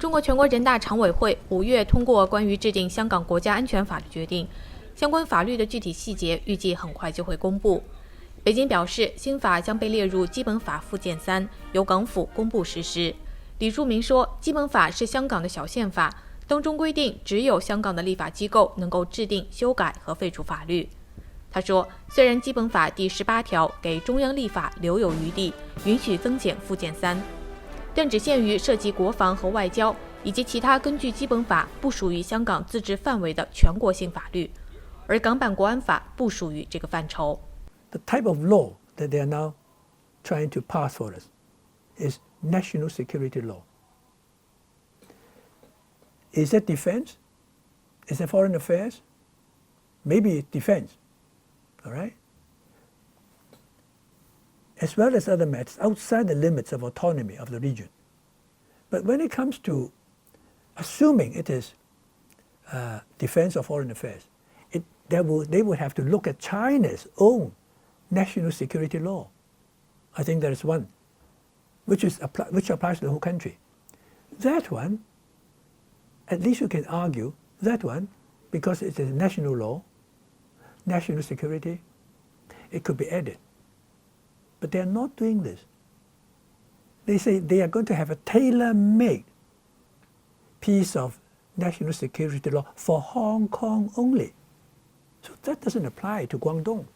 中国全国人大常委会5月通过关于制定香港国家安全法的决定，相关法律的具体细节预计很快就会公布。北京表示，新法将被列入基本法附件3，由港府公布实施。李柱铭说，基本法是香港的小宪法，当中规定只有香港的立法机构能够制定、修改和废除法律。他说，虽然基本法第18条给中央立法留有余地，允许增减附件3，但只限于涉及国防和外交以及其他根据基本法不属于香港自治范围的全国性法律，而港版国安法不属于这个范畴。The type of law that they are now trying to pass for us is national security law. Is that defense? Is that foreign affairs? Maybe it's defense, all right? As well as other matters outside the limits of autonomy of the region. But when it comes to assuming it is defense or foreign affairs, they would have to look at China's own national security law. I think there is one, which applies to the whole country. That one, at least you can argue, that one, because it is national law, national security, it could be added. But they are not doing this. They say they are going to have a tailor-made piece of national security law for Hong Kong only. So that doesn't apply to Guangdong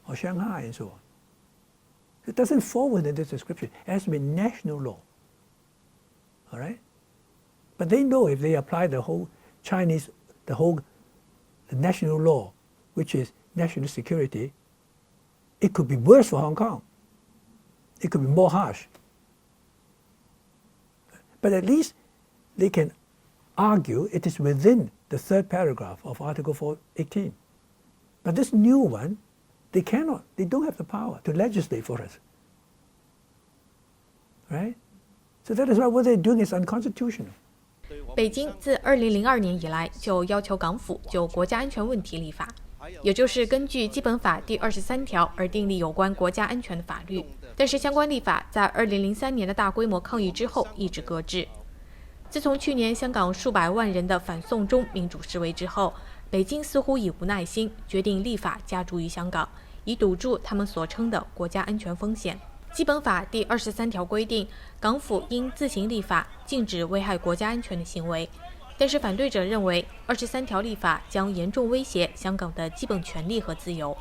or Shanghai and so on. It doesn't fall within this description. It has to be national law. All right? But they know if they apply the whole national law, which is national security, it could be worse for Hong Kong. It could be more harsh. But at least they can argue it is within the third paragraph of Article 418. But this new one, they cannot. They don't have the power to legislate for us. Right? So that is why what they're doing is unconstitutional. 北京自2002年以来就要求港府就国家安全问题立法，也就是根据基本法第23条而订立有关国家安全的法律。但是相关立法在2003年的大规模抗议之后一直搁置。自从去年香港数百万人的反送中民主示威之后，北京似乎已无耐心，决定立法加诸于香港，以堵住他们所称的国家安全风险。基本法第23条规定，港府应自行立法，禁止危害国家安全的行为。但是反对者认为，23条立法将严重威胁香港的基本权利和自由。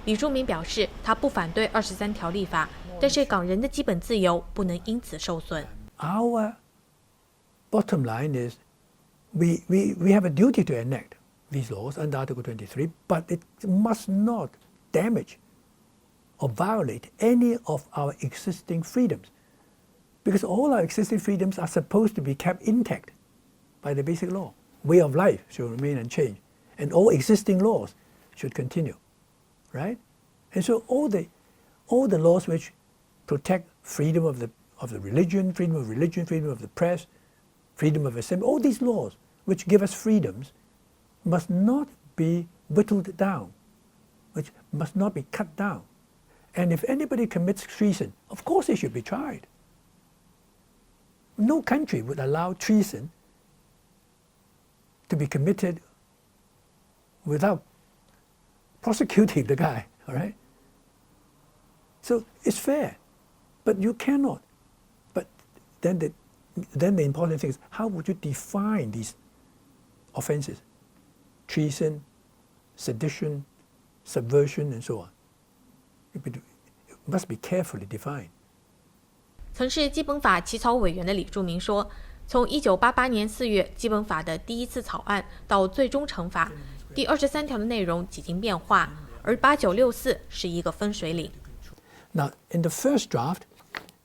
李柱铭表示，他不反对23条立法，但是港人的基本自由不能因此受损。Our bottom line is we have a duty to enact these laws under Article 23, but it must not damage or violate any of our existing freedoms, because all our existing freedoms are supposed to be kept intact by the basic law. Way of life should remain unchanged, and all existing laws should continue, right? And so all the laws which protect freedom of the religion, freedom of the press, freedom of assembly, all these laws which give us freedoms must not be whittled down, which must not be cut down. And if anybody commits treason, of course they should be tried. No country would allow treason to be committed without prosecuting the guy, all right? So it's fair, but you cannot. But then the important thing is, how would you define these offenses? Treason, sedition, subversion, and so on. It must be carefully defined. 曾是基本法起草委员的李柱铭说，从1988年4月基本法的第一次草案到最终成法，第23条的内容几经变化，而8964是一个分水岭。Now, in the first draft,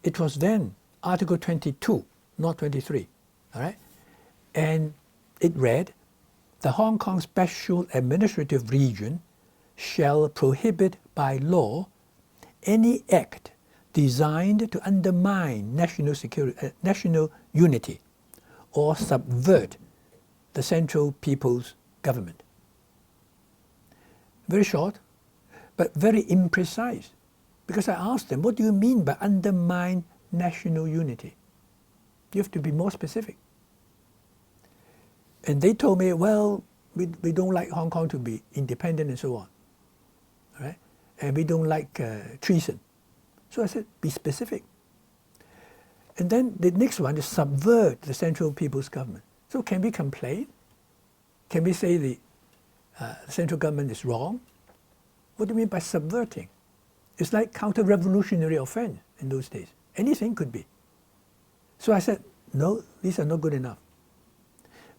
it was then Article 22, not 23, all right? And it read, the Hong Kong Special Administrative Region shall prohibit by law any act designed to undermine national unity or subvert the central people's government. Very short, but very imprecise. Because I asked them, what do you mean by undermine national unity? You have to be more specific. And they told me, well, we don't like Hong Kong to be independent and so on. All right? And we don't like treason. So I said, be specific. And then the next one is subvert the Central People's Government. So can we complain? Can we say the central government is wrong? What do you mean by subverting? It's like counter-revolutionary offense in those days. Anything could be. So I said, no, these are not good enough.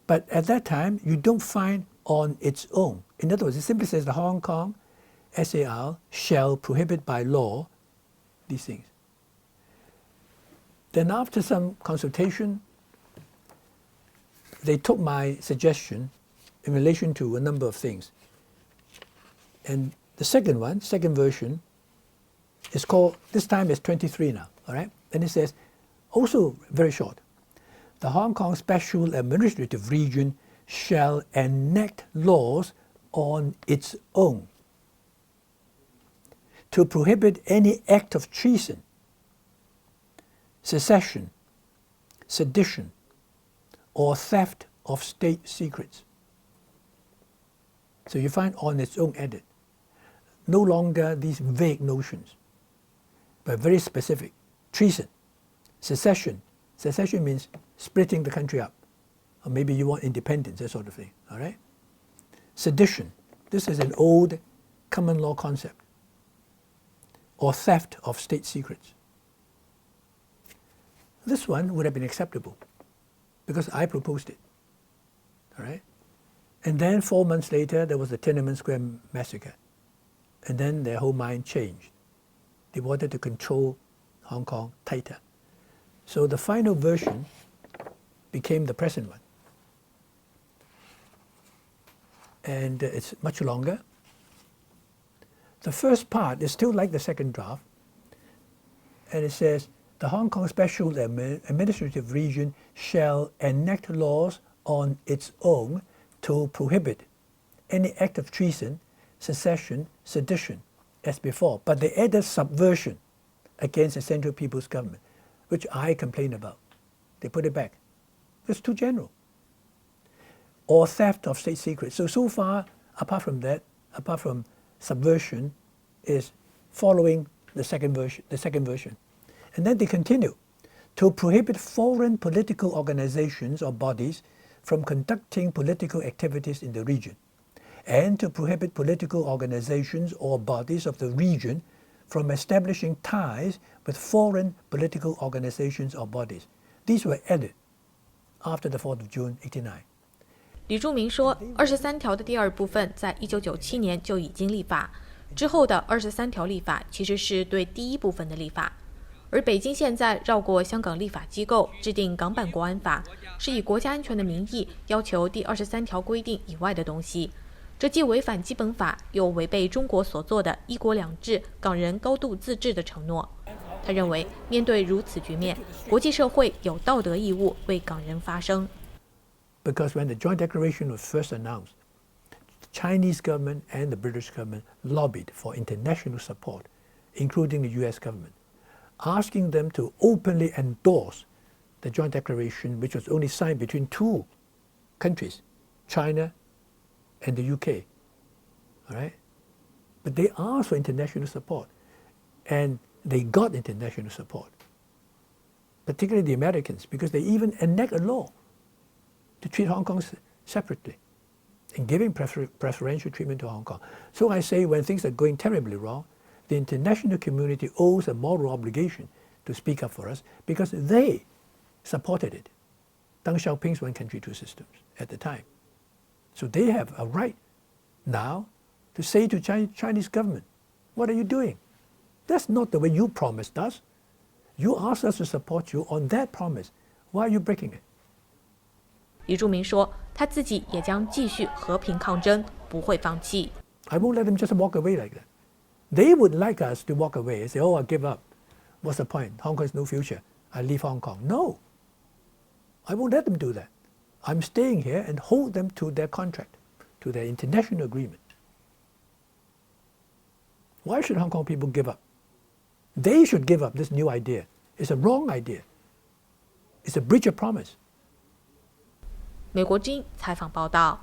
But at that time, you don't find on its own. In other words, it simply says the Hong Kong SAR shall prohibit by law these things. Then after some consultation, they took my suggestion in relation to a number of things. And the second version, is called, this time it's 23 now, all right? And it says, also very short, the Hong Kong Special Administrative Region shall enact laws on its own to prohibit any act of treason, secession, sedition, or theft of state secrets. So you find on its own added. No longer these vague notions, but very specific. Treason, secession. Secession means splitting the country up. Or maybe you want independence, that sort of thing, all right? Sedition, this is an old common law concept. Or theft of state secrets. This one would have been acceptable because I proposed it, all right? And then 4 months later, there was the Tiananmen Square massacre. And then their whole mind changed. They wanted to control Hong Kong tighter. So the final version became the present one. And it's much longer. The first part is still like the second draft. And it says, the Hong Kong Special Administrative Region shall enact laws on its own to prohibit any act of treason, secession, sedition, as before. But they added subversion against the Central People's Government, which I complained about. They put it back. It's too general. Or theft of state secrets. So far, apart from that, apart from subversion, is following the second version. And then they continue to prohibit foreign political organizations or bodies from conducting political activities in the region, and to prohibit political organizations or bodies of the region from establishing ties with foreign political organizations or bodies. These were added after the 4th of June, 1989. 李柱铭说，23条的第二部分在1997年就已经立法，之后的23条立法其实是对第一部分的立法。而北京现在绕过香港立法机构制定港版国安法，是以国家安全的名义要求第23条规定以外的东西，这既违反基本法，又违背中国所做的一国两制、港人高度自治的承诺。他认为，面对如此局面，国际社会有道德义务为港人发声。Because when the joint declaration was first announced, the Chinese government and the British government lobbied for international support, including the US government, asking them to openly endorse the joint declaration, which was only signed between two countries, China and the UK. All right? But they asked for international support, and they got international support, particularly the Americans, because they even enact a law to treat Hong Kong separately and giving preferential treatment to Hong Kong. So I say when things are going terribly wrong, the international community owes a moral obligation to speak up for us because they supported it. Deng Xiaoping's one country, two systems at the time. So they have a right now to say to Chinese government, what are you doing? That's not the way you promised us. You asked us to support you on that promise. Why are you breaking it? 李柱铭说，他自己也将继续和平抗争，不会放弃。I won't let them just walk away like that. They would like us to walk away and say, oh, I give up. What's the point? Hong Kong has no future. I leave Hong Kong. No. I won't let them do that. I'm staying here and hold them to their contract, to their international agreement. Why should Hong Kong people give up? They should give up this new idea. It's a wrong idea. It's a breach of promise. 美国之音采访报道。